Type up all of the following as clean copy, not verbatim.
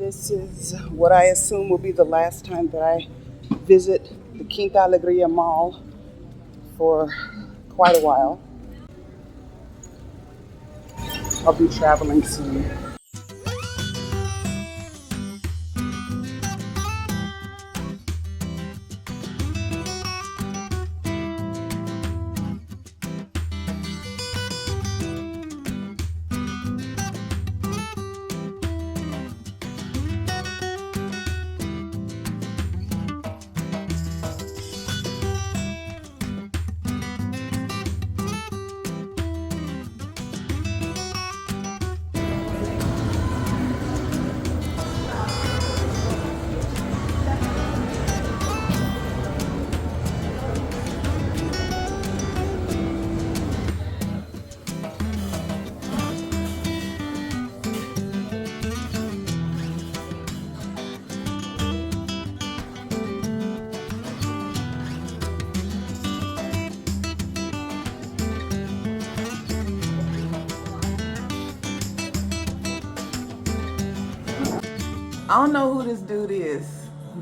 This is what I assume will be the last time that I visit the Quinta Alegria Mall for quite a while. I'll be traveling soon. I don't know who this dude is,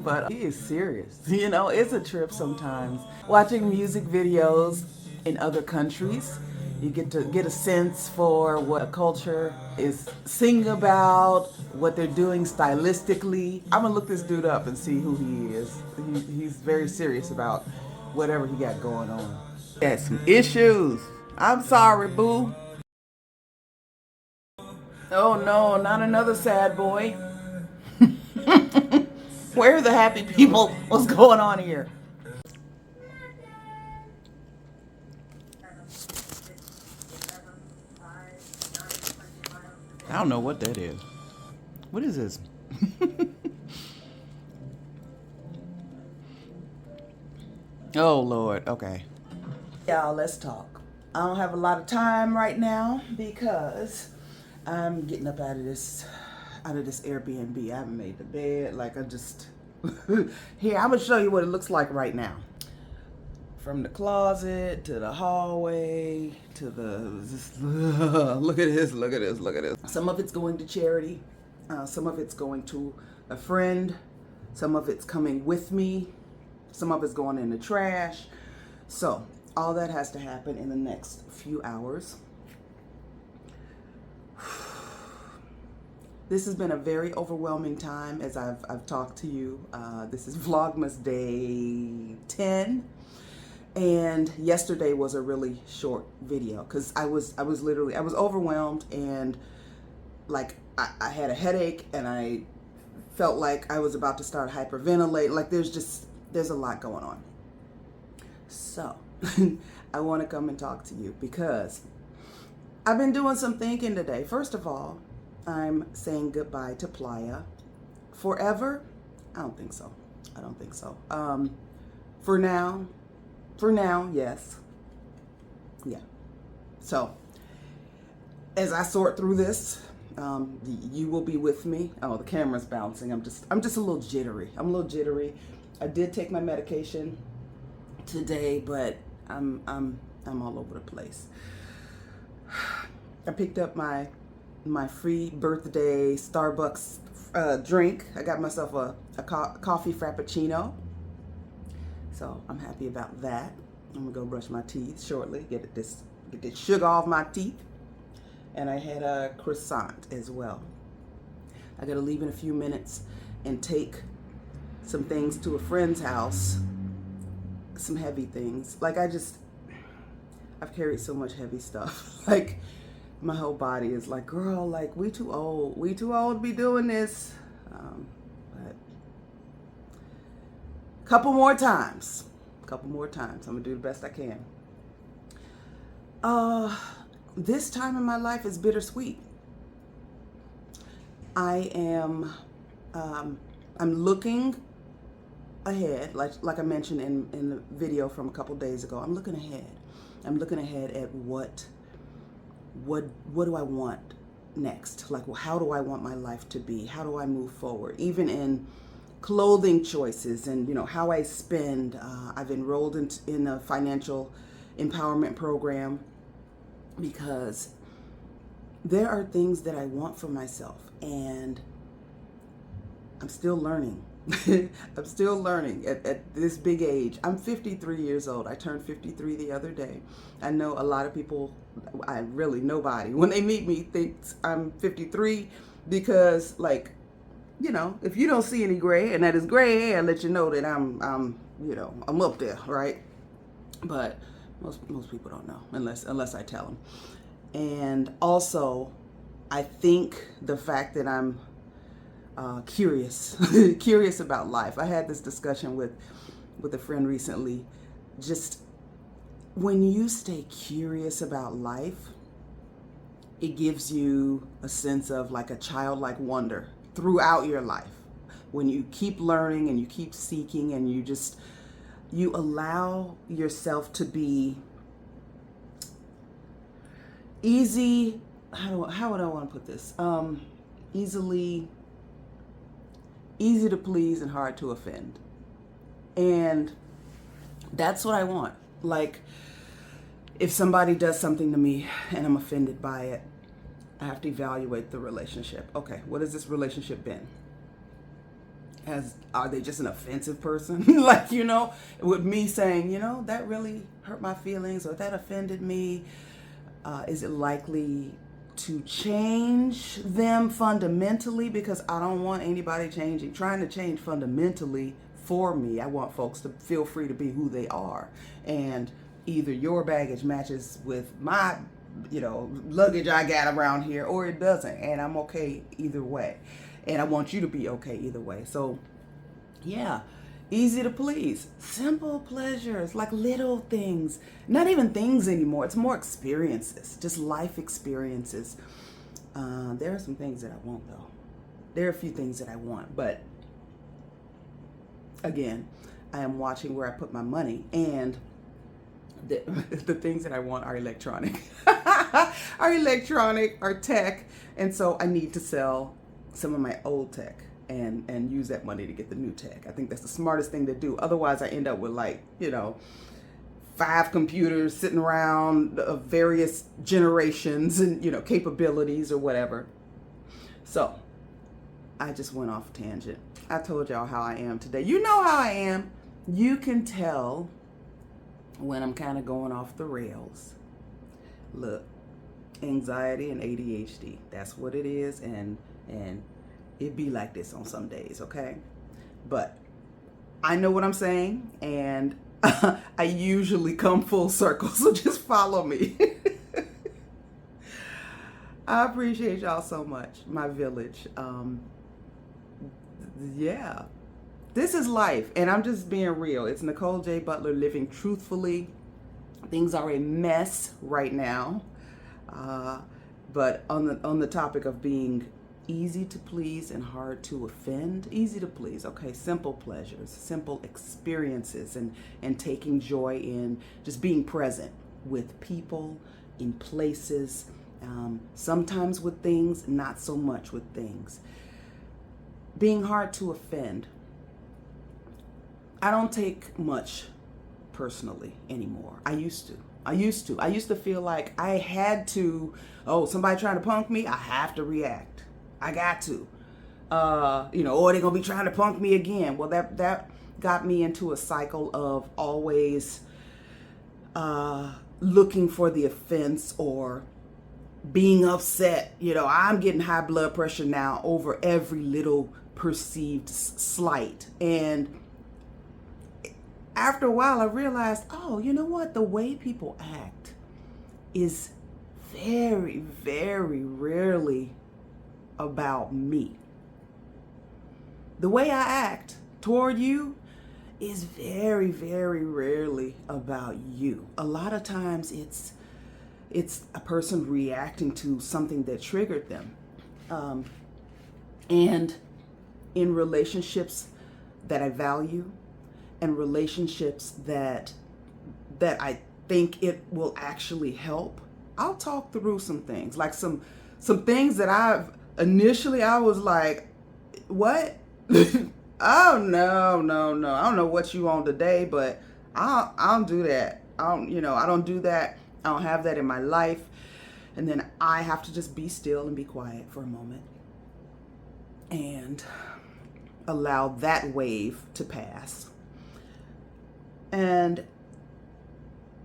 but he is serious. You know, it's a trip sometimes. Watching music videos in other countries, you get to get a sense for what a culture is singing about, what they're doing stylistically. I'm gonna look this dude up and see who he is. He's very serious about whatever he got going on. He had some issues. I'm sorry, boo. Oh no, not another sad boy. Where are the happy people? What's going on here? I don't know what that is. What is this? Oh Lord, okay. Y'all, let's talk. I don't have a lot of time right now because I'm getting up out of this Airbnb. I haven't made the bed. Like I just here, I'm gonna show you what it looks like right now. From the closet to the hallway to the look at this, look at this, look at this. Some of it's going to charity, some of it's going to a friend, some of it's coming with me, some of it's going in the trash. So all that has to happen in the next few hours. This has been a very overwhelming time as I've talked to you. This is Vlogmas day 10. And yesterday was a really short video because I was overwhelmed and like I had a headache and I felt like I was about to start hyperventilating. Like there's a lot going on. So I want to come and talk to you because I've been doing some thinking today. First of all, I'm saying goodbye to Playa forever. I don't think so. I don't think so. For now, yes. Yeah. So as I sort through this, you will be with me. Oh, the camera's bouncing. I'm just a little jittery. I'm a little jittery. I did take my medication today, but I'm all over the place. I picked up my free birthday Starbucks drink. I got myself a coffee frappuccino. So I'm happy about that. I'm gonna go brush my teeth shortly, get this sugar off my teeth. And I had a croissant as well. I gotta leave in a few minutes and take some things to a friend's house, some heavy things. Like I've carried so much heavy stuff. Like my whole body is like, girl, like we too old to be doing this. But couple more times. I'm gonna do the best I can. This time in my life is bittersweet. I'm looking ahead, like I mentioned in the video from a couple days ago. I'm looking ahead. I'm looking ahead at what do I want next? Like, well, how do I want my life to be? How do I move forward? Even in clothing choices and, you know, how I spend. I've enrolled in a financial empowerment program because there are things that I want for myself, and I'm still learning. I'm still learning at this big age. I'm 53 years old. I turned 53 the other day. I know a lot of people, nobody, when they meet me, thinks I'm 53 because, like, you know, if you don't see any gray, and that is gray hair, let you know that I'm up there, right? But most people don't know unless I tell them. And also, I think the fact that I'm curious about life. I had this discussion with a friend recently. Just when you stay curious about life, it gives you a sense of like a childlike wonder throughout your life. When you keep learning and you keep seeking and you allow yourself to be easy, how would I want to put this? Easy to please and hard to offend. And that's what I want. Like, if somebody does something to me and I'm offended by it, I have to evaluate the relationship. Okay, what has this relationship been? Are they just an offensive person? Like, you know, with me saying, you know, that really hurt my feelings or that offended me, is it likely to change them fundamentally? Because I don't want anybody trying to change fundamentally for me. I want folks to feel free to be who they are. And either your baggage matches with my, luggage I got around here, or it doesn't. And I'm okay either way. And I want you to be okay either way. So, yeah, easy to please. Simple pleasures, like little things. Not even things anymore. It's more experiences, just life experiences. There are some things that I want, though. There are a few things that I want. But, again, I am watching where I put my money. And the things that I want are electronic. Are tech. And so I need to sell some of my old tech and use that money to get the new tech. I think that's the smartest thing to do. Otherwise, I end up with 5 computers sitting around of various generations and, capabilities or whatever. So I just went off a tangent. I told y'all how I am today. You know how I am. You can tell when I'm kind of going off the rails. Look, anxiety and ADHD. That's what it is. And it be like this on some days, okay? But I know what I'm saying, and I usually come full circle, so just follow me. I appreciate y'all so much, my village. Yeah, this is life, and I'm just being real. It's Nicole J. Butler living truthfully. Things are a mess right now, but on the topic of being easy to please and hard to offend. Easy to please, okay, simple pleasures, simple experiences, and taking joy in just being present with people, in places, sometimes with things, not so much with things. Being hard to offend. I don't take much personally anymore. I used to feel like I had to, somebody trying to punk me, I have to react. I got to, or they're gonna be trying to punk me again. Well, that got me into a cycle of always looking for the offense or being upset. I'm getting high blood pressure now over every little perceived slight. And after a while, I realized, you know what? The way people act is very, very rarely about me. The way I act toward you is very, very rarely about you. A lot of times it's a person reacting to something that triggered them. And in relationships that I value and relationships that I think it will actually help, I'll talk through some things, like some things that initially I was like, what? Oh, no. I don't know what you on today, but I don't do that. I don't do that. I don't have that in my life. And then I have to just be still and be quiet for a moment. And allow that wave to pass, and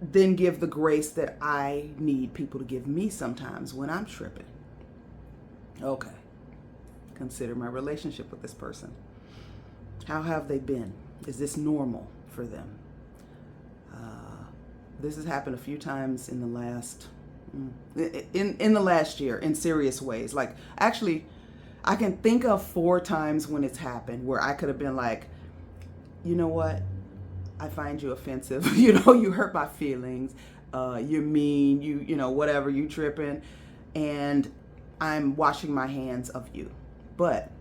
then give the grace that I need people to give me sometimes when I'm tripping. Okay, consider my relationship with this person. How have they been? Is this normal for them? This has happened a few times in the last in the last year in serious ways. Like, actually, I can think of 4 times when it's happened where I could have been like, you know what? I find you offensive. You know, you hurt my feelings. You're mean. You know, whatever. You tripping, and I'm washing my hands of you. But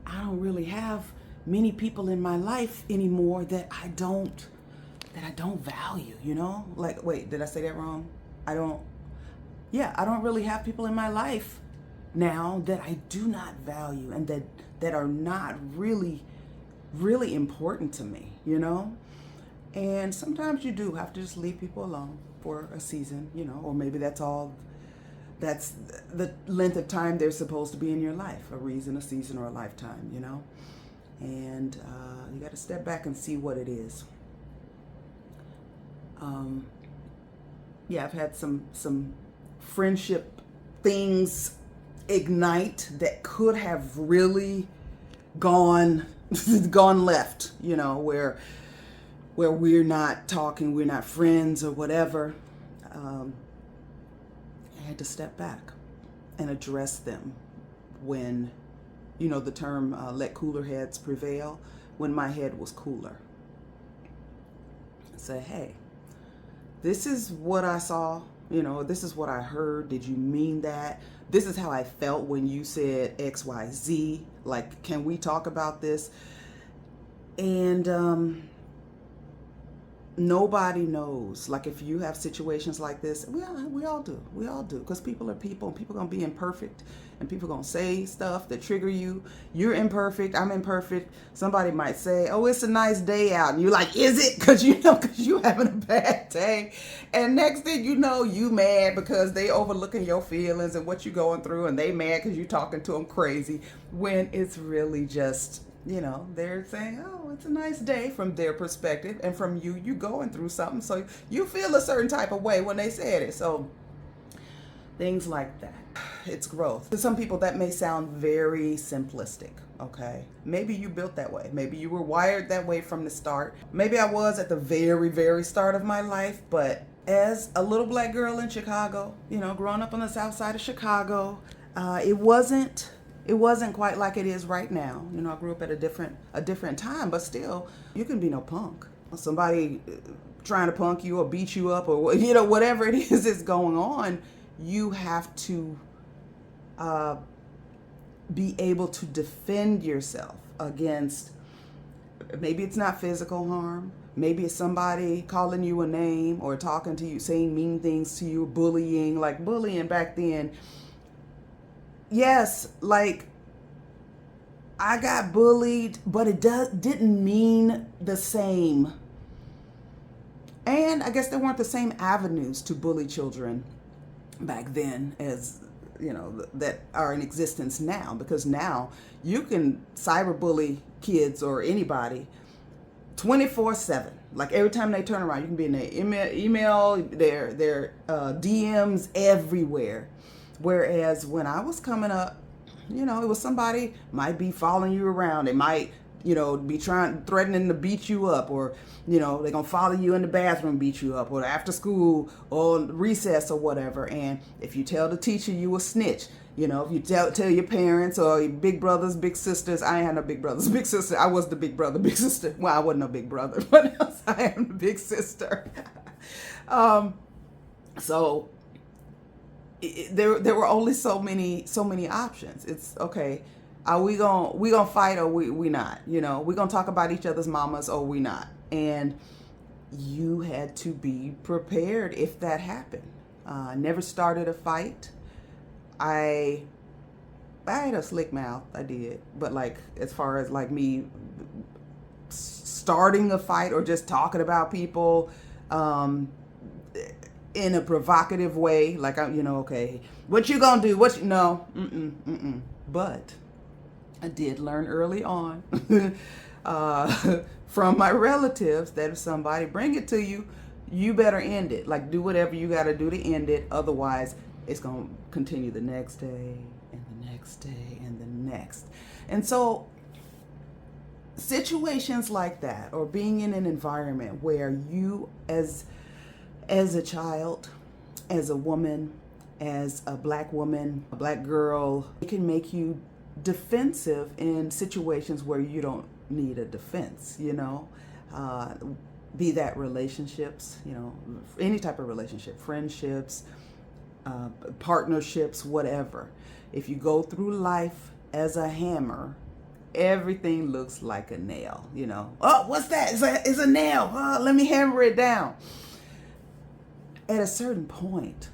I don't really have many people in my life anymore that I don't value, you know? Like, wait, did I say that wrong? I don't really have people in my life now that I do not value and that are not really, really important to me, you know? And sometimes you do have to just leave people alone for a season, you know, or maybe that's the length of time they're supposed to be in your life, a reason, a season, or a lifetime, you know? And you got to step back and see what it is. Yeah, I've had some friendship things ignite that could have really gone left, you know, where we're not talking, we're not friends or whatever. I had to step back and address them when, you know, the term let cooler heads prevail, when my head was cooler. Say, hey, this is what I saw, you know, this is what I heard. Did you mean that? This is how I felt when you said X, Y, Z. Like, can we talk about this? And nobody knows. Like, if you have situations like this, we all do, because people are people, and people are gonna be imperfect, and people are gonna say stuff that trigger you. You're imperfect, I'm imperfect. Somebody might say, oh, it's a nice day out, and you're like, is it? Because you having a bad day, and next thing you know, you mad because they overlooking your feelings and what you're going through, and they mad because you talking to them crazy, when it's really just, you know, they're saying, oh, it's a nice day from their perspective, and from you going through something, so you feel a certain type of way when they said it. So things like that. It's growth. To some people that may sound very simplistic, okay? Maybe you built that way. Maybe you were wired that way from the start. Maybe I was at the very, very start of my life, but as a little black girl in Chicago, you know, growing up on the south side of Chicago, it wasn't quite like it is right now. You know, I grew up at a different time, but still, you can be no punk. Somebody trying to punk you or beat you up, or, you know, whatever it is that's going on, you have to be able to defend yourself against, maybe it's not physical harm, maybe it's somebody calling you a name or talking to you, saying mean things to you, bullying, like bullying back then. Yes, like, I got bullied, but it didn't mean the same. And I guess there weren't the same avenues to bully children back then as, you know, that are in existence now. Because now you can cyberbully kids or anybody 24/7. Like, every time they turn around, you can be in their email, their DMs everywhere. Whereas when I was coming up, you know, it was somebody might be following you around. They might, you know, be threatening to beat you up, or, you know, they're going to follow you in the bathroom, beat you up, or after school or recess or whatever. And if you tell the teacher, you a snitch. You know, if you tell your parents or your big brothers, big sisters. I ain't had no big brothers, big sister. I was the big brother, big sister. Well, I wasn't no big brother, but I am the big sister. So there were only so many options. It's okay. Are we gonna fight, or we not? You know, we gonna talk about each other's mamas, or we not? And you had to be prepared if that happened. Never started a fight. I had a slick mouth. I did, but like, as far as like me starting a fight or just talking about people, in a provocative way, like, you know, okay, what you gonna do? No, But I did learn early on from my relatives that if somebody bring it to you, you better end it. Like, do whatever you got to do to end it. Otherwise, it's going to continue the next day and the next day and the next. And so situations like that, or being in an environment where you as a child, as a woman, as a black woman, a black girl, it can make you defensive in situations where you don't need a defense, you know, be that relationships, you know, any type of relationship, friendships, partnerships, whatever. If you go through life as a hammer, everything looks like a nail, you know. Oh, what's that? It's a nail. Oh, let me hammer it down. At a certain point,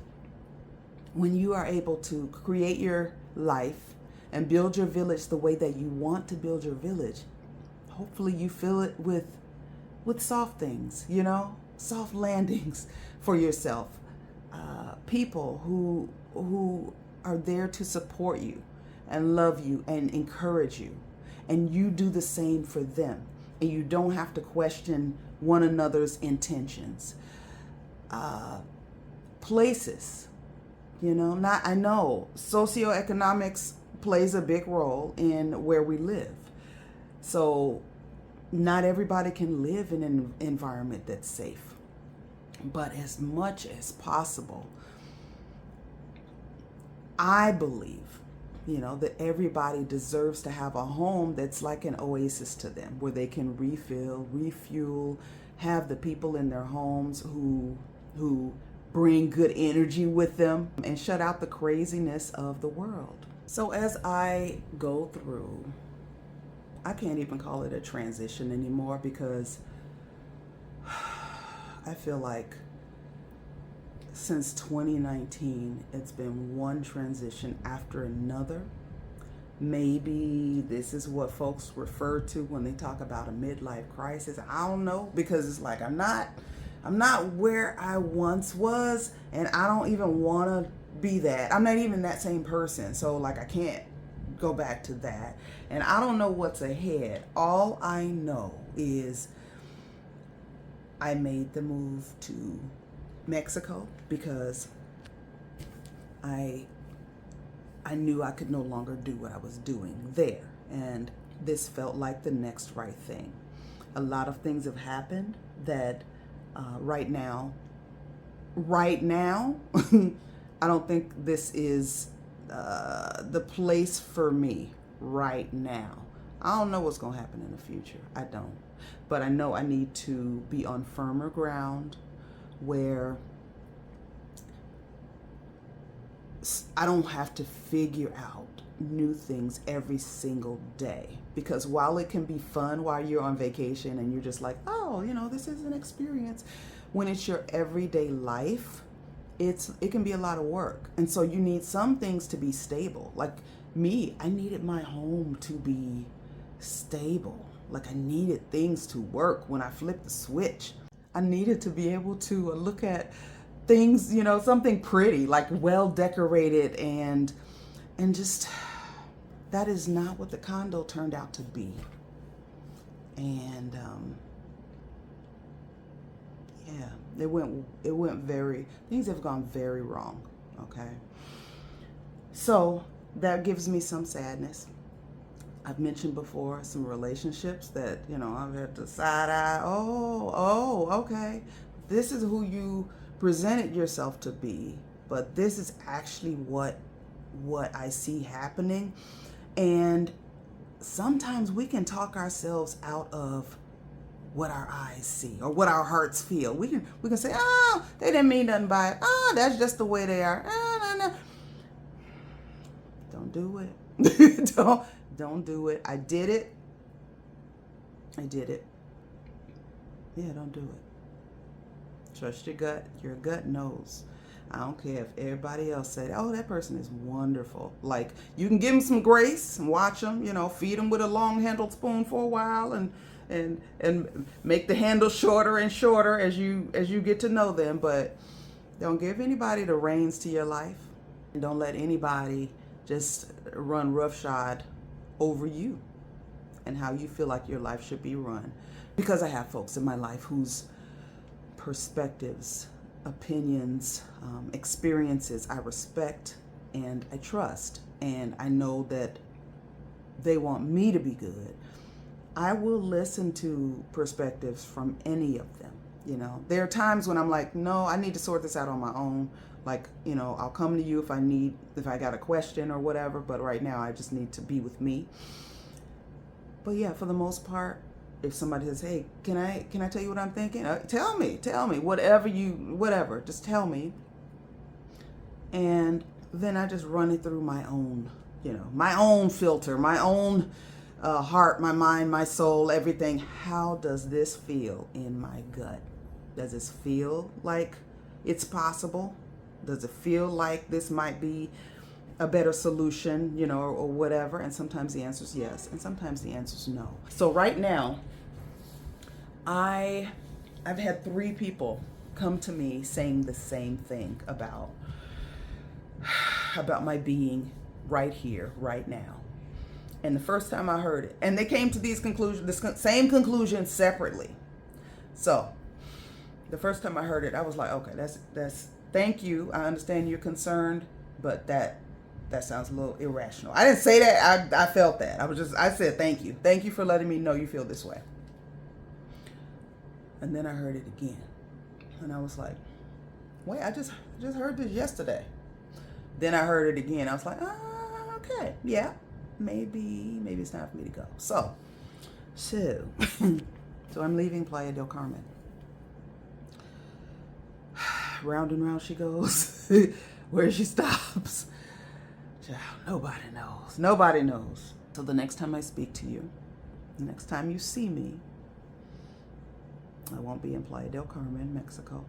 when you are able to create your life and build your village the way that you want to build your village, hopefully you fill it with soft things, you know, soft landings for yourself. People who are there to support you and love you and encourage you, and you do the same for them, and you don't have to question one another's intentions. Places, you know, I know socioeconomics plays a big role in where we live. So not everybody can live in an environment that's safe, but as much as possible, I believe, you know, that everybody deserves to have a home that's like an oasis to them, where they can refuel, have the people in their homes who bring good energy with them and shut out the craziness of the world. So as I go through, I can't even call it a transition anymore, because I feel like since 2019, it's been one transition after another. Maybe this is what folks refer to when they talk about a midlife crisis. I don't know, because it's like I'm not where I once was, and I don't even want to be that. I'm not even that same person. So like I can't go back to that. And I don't know what's ahead. All I know is I made the move to Mexico because I knew I could no longer do what I was doing there. And this felt like the next right thing. A lot of things have happened that right now, I don't think this is the place for me right now. I don't know what's going to happen in the future. I don't. But I know I need to be on firmer ground where I don't have to figure out new things every single day. Because while it can be fun while you're on vacation and you're just like, oh, you know, this is an experience, when it's your everyday life, it can be a lot of work. And so you need some things to be stable. Like me, I needed my home to be stable. Like I needed things to work when I flipped the switch. I needed to be able to look at things, you know, something pretty, like well decorated, and just, that is not what the condo turned out to be. And yeah, things have gone very wrong. Okay. So that gives me some sadness. I've mentioned before some relationships that, you know, I've had to side eye. Oh, okay. This is who you presented yourself to be, but this is actually what I see happening. And sometimes we can talk ourselves out of what our eyes see or what our hearts feel. We can say, oh, they didn't mean nothing by it. Oh, that's just the way they are. No. Don't do it. Don't do it. I did it. Yeah, don't do it. Trust your gut. Your gut knows. I don't care if everybody else said, oh, that person is wonderful. Like, you can give them some grace and watch them, you know, feed them with a long-handled spoon for a while and make the handle shorter and shorter as you get to know them. But don't give anybody the reins to your life. And don't let anybody just run roughshod over you and how you feel like your life should be run. Because I have folks in my life whose perspectives, opinions, experiences I respect and I trust, and I know that they want me to be good. I will listen to perspectives from any of them. You know, there are times when I'm like, no, I need to sort this out on my own. Like, you know, I'll come to you if I got a question or whatever, but right now I just need to be with me. But yeah, for the most part, if somebody says, hey, can I tell you what I'm thinking? Tell me, whatever, just tell me. And then I just run it through my own, you know, my own filter, my own heart, my mind, my soul, everything. How does this feel in my gut? Does this feel like it's possible? Does it feel like this might be a better solution, you know, or whatever? And sometimes the answer is yes, and sometimes the answer is no. So right now, I've had 3 people come to me saying the same thing about my being right here, right now. And the first time I heard it, and they came to these conclusions, the same conclusions separately. So the first time I heard it, I was like, okay, that's thank you. I understand you're concerned, but that sounds a little irrational. I didn't say that. I felt that. I said thank you. Thank you for letting me know you feel this way. And then I heard it again, and I was like, wait, I just heard this yesterday. Then I heard it again. I was like, okay, yeah, maybe it's time for me to go. So I'm leaving Playa del Carmen. Round and round she goes. Where she stops, nobody knows. So the next time I speak to you, the next time you see me, I won't be in Playa del Carmen, Mexico.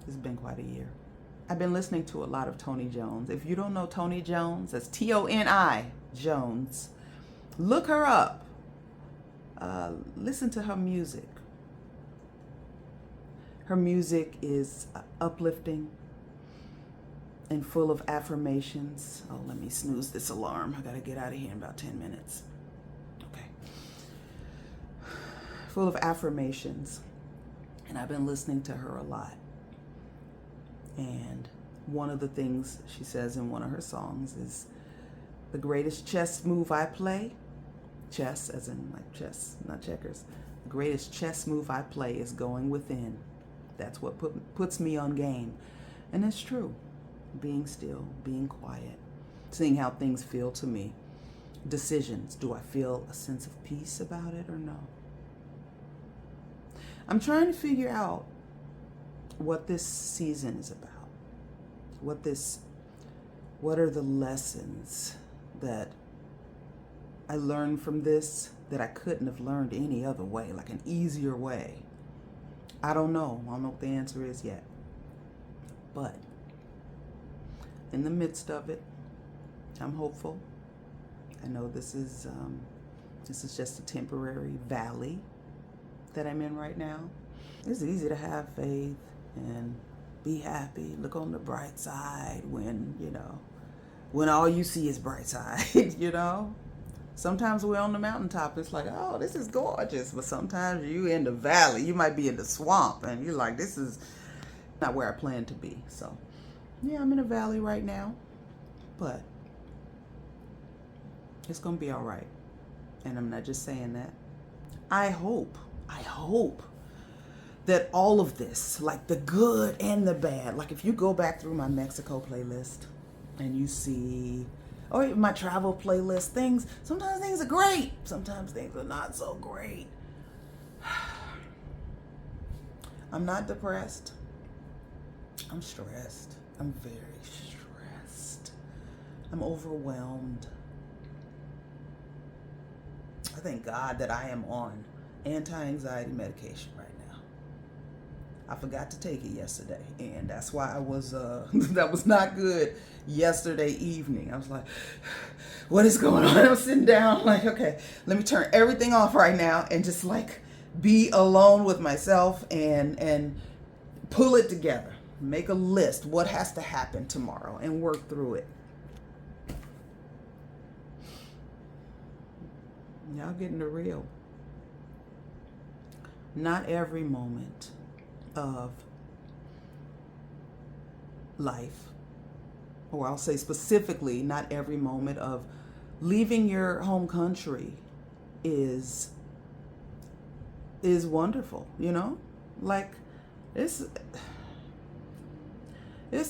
It's been quite a year. I've been listening to a lot of Toni Jones. If you don't know Toni Jones, that's Toni Jones. Look her up. Listen to her music. Her music is uplifting and full of affirmations. Oh, let me snooze this alarm. I gotta get out of here in about 10 minutes. Okay. Full of affirmations. And I've been listening to her a lot. And one of the things she says in one of her songs is, the greatest chess move I play, chess as in like chess, not checkers. The greatest chess move I play is going within. That's what puts me on game. And it's true. Being still, being quiet, seeing how things feel to me. Decisions. Do I feel a sense of peace about it or no? I'm trying to figure out what this season is about. What are the lessons that I learned from this that I couldn't have learned any other way, like an easier way? I don't know. I don't know what the answer is yet. But in the midst of it, I'm hopeful. I know this is just a temporary valley that I'm in right now. It's easy to have faith and be happy, look on the bright side when all you see is bright side, you know? Sometimes we're on the mountaintop, it's like, oh, this is gorgeous. But sometimes you in the valley, you might be in the swamp, and you're like, this is not where I plan to be. So, yeah, I'm in a valley right now, but it's going to be all right. And I'm not just saying that. I hope that all of this, like the good and the bad, like if you go back through my Mexico playlist and you see, or even my travel playlist, sometimes things are great, sometimes things are not so great. I'm not depressed. I'm stressed. I'm very stressed. I'm overwhelmed. I thank God that I am on anti-anxiety medication right now. I forgot to take it yesterday, and that's why I was that was not good yesterday evening. I was like, what is going on? I was sitting down like, okay, let me turn everything off right now and just like be alone with myself and pull it together. Make a list, what has to happen tomorrow, and work through it. Y'all getting the real. Not every moment of life, or I'll say specifically, not every moment of leaving your home country is wonderful, you know? Like, it's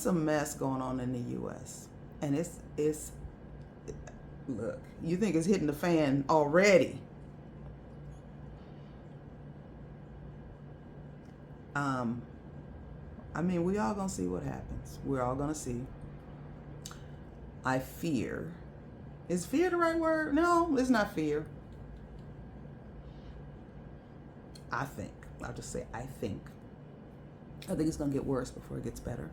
a mess going on in the US. And it's look, you think it's hitting the fan already. I mean, we all gonna see what happens. We're all gonna see. I fear. Is fear the right word? No, it's not fear. I think. I'll just say I think. I think it's gonna get worse before it gets better.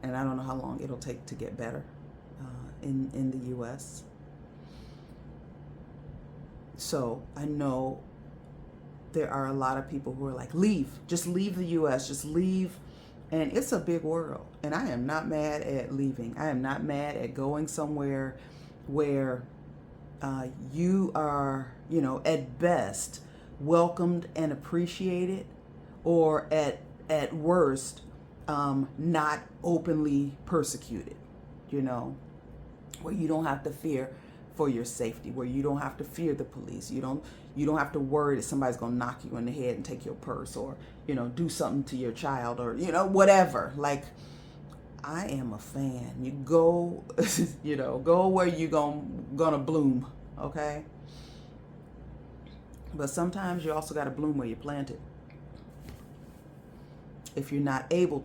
And I don't know how long it'll take to get better in the US. So I know there are a lot of people who are like, leave, just leave the US, just leave. And it's a big world. And I am not mad at leaving. I am not mad at going somewhere where you are, you know, at best welcomed and appreciated, or at worst, not openly persecuted, you know, where you don't have to fear for your safety, where you don't have to fear the police. You don't have to worry that somebody's gonna knock you in the head and take your purse, or, you know, do something to your child, or, you know, whatever. Like, I am a fan. You go, you know, go where you gonna bloom, okay? But sometimes you also gotta bloom where you planted. If you're not able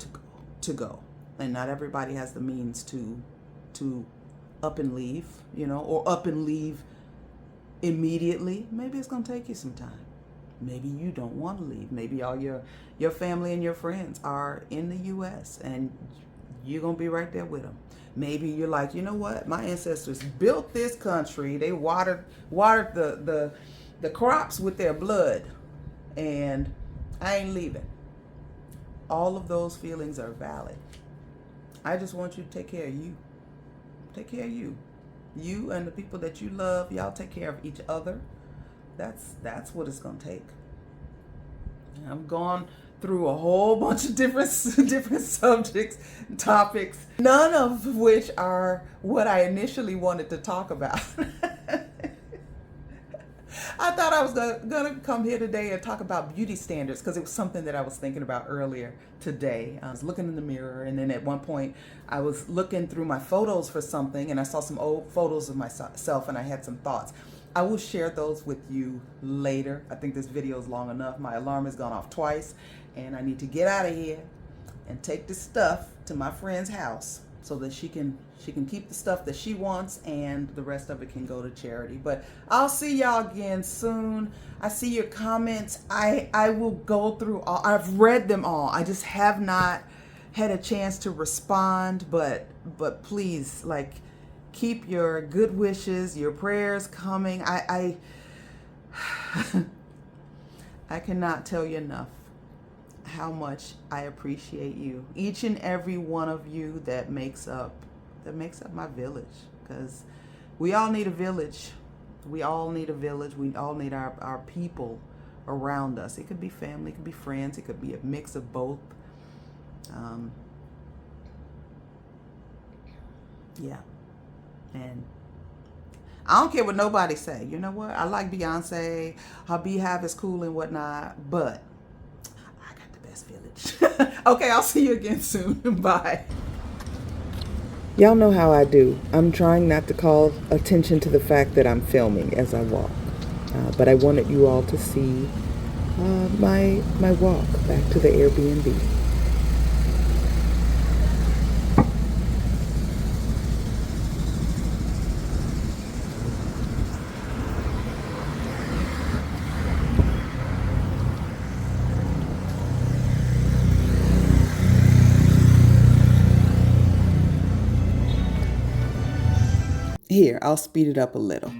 to go, and not everybody has the means to up and leave, you know, or up and leave immediately, maybe it's gonna take you some time. Maybe you don't want to leave. Maybe all your family and your friends are in the US and you're gonna be right there with them. Maybe you're like, you know what, my ancestors built this country, they watered the crops with their blood, and I ain't leaving. All of those feelings are valid. I just want you to take care of you. Take care of you. You and the people that you love, y'all take care of each other. That's what it's gonna take. I've gone through a whole bunch of different subjects, topics, none of which are what I initially wanted to talk about. I thought I was gonna come here today and talk about beauty standards, because it was something that I was thinking about earlier today. I was looking in the mirror, and then at one point I was looking through my photos for something, and I saw some old photos of myself, and I had some thoughts. I will share those with you later. I think this video is long enough. My alarm has gone off twice, and I need to get out of here and take this stuff to my friend's house so that she can keep the stuff that she wants, and the rest of it can go to charity. But I'll see y'all again soon. I see your comments. I will go through all. I've read them all. I just have not had a chance to respond, but please, like, keep your good wishes, your prayers coming. I cannot tell you enough how much I appreciate you, each and every one of you that makes up my village, because we all need a village. We all need a village. We all need our people around us. It could be family, it could be friends, it could be a mix of both. Yeah. And I don't care what nobody say. You know what? I like Beyonce. Her Beehive is cool and whatnot, but I got the best village. Okay, I'll see you again soon. Bye. Y'all know how I do. I'm trying not to call attention to the fact that I'm filming as I walk. But I wanted you all to see my walk back to the Airbnb. Here, I'll speed it up a little.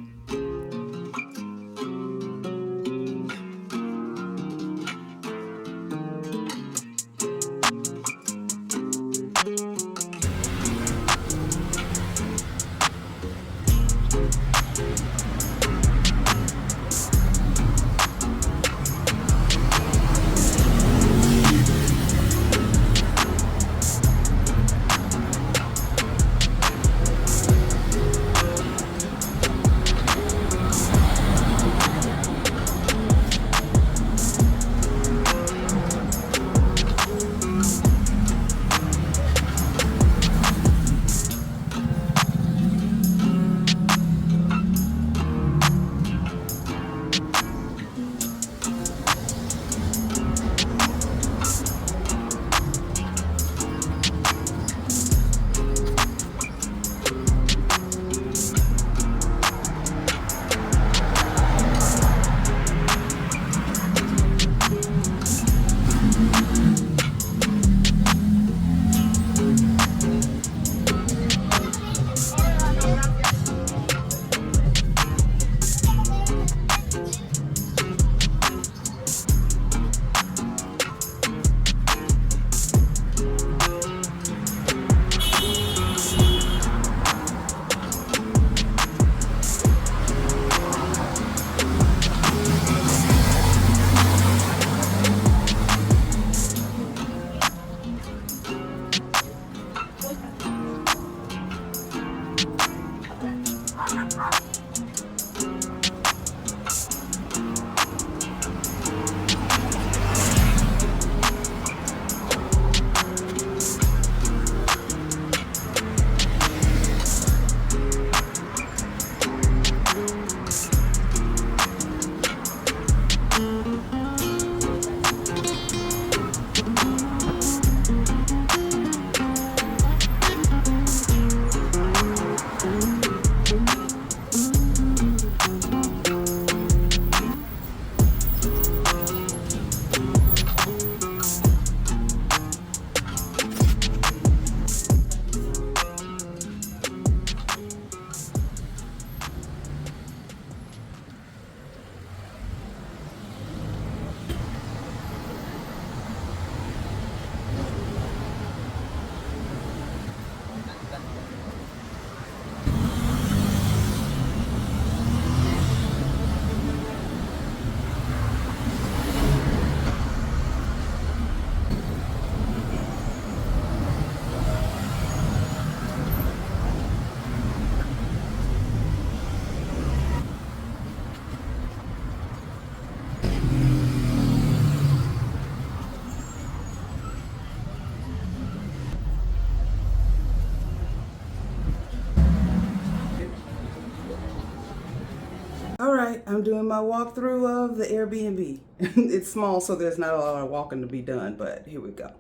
All right, I'm doing my walkthrough of the Airbnb. It's small, so there's not a lot of walking to be done, but here we go.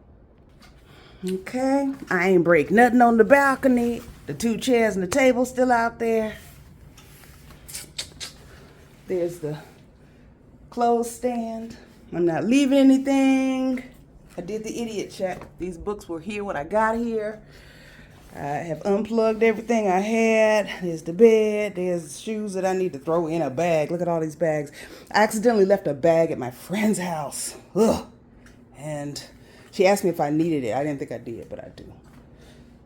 Okay, I ain't break nothing on the balcony. The 2 chairs and the table still out there. There's the clothes stand. I'm not leaving anything. I did the idiot check. These books were here when I got here. I have unplugged everything I had. There's the bed. There's shoes that I need to throw in a bag. Look at all these bags. I accidentally left a bag at my friend's house. Ugh. And she asked me if I needed it. I didn't think I did, but I do.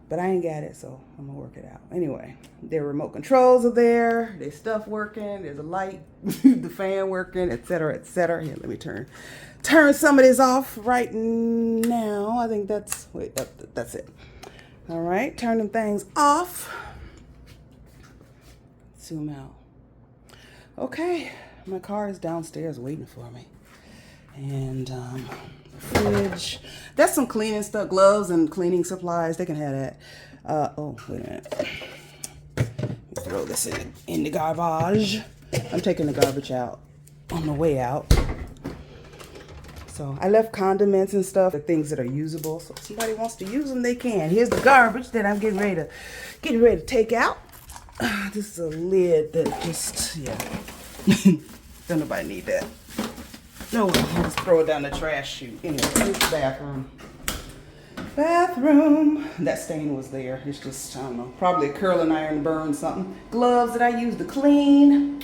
But I ain't got it, so I'm gonna work it out. Anyway, their remote controls are there. There's stuff working. There's a light, the fan working, etc., etc. Here, let me turn some of this off right now. I think that's that's it. All right, turning things off. Zoom out. Okay, my car is downstairs waiting for me. And fridge. That's some cleaning stuff, gloves and cleaning supplies. They can have that. Oh, wait a minute. Let me throw this in the garbage. I'm taking the garbage out on the way out. So I left condiments and stuff, the things that are usable. So if somebody wants to use them, they can. Here's the garbage that I'm getting ready to take out. This is a lid that just, yeah. Don't nobody need that. No, I'll just throw it down the trash chute. Anyway, here's the bathroom. Bathroom. That stain was there. It's just, I don't know, probably a curling iron burned something. Gloves that I used to clean.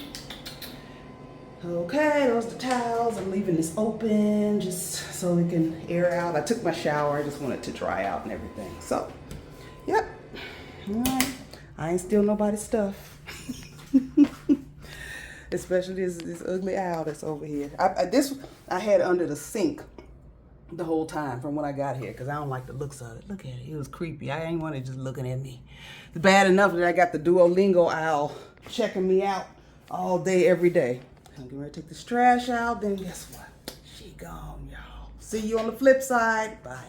Okay, those are the towels. I'm leaving this open just so it can air out. I took my shower. I just wanted to dry out and everything. So, yep. All right. I ain't steal nobody's stuff. Especially this ugly owl that's over here. This I had under the sink the whole time from when I got here because I don't like the looks of it. Look at it. It was creepy. I ain't want it just looking at me. It's bad enough that I got the Duolingo owl checking me out all day, every day. I'm getting ready to take this trash out. Then guess what? She gone, y'all. See you on the flip side. Bye.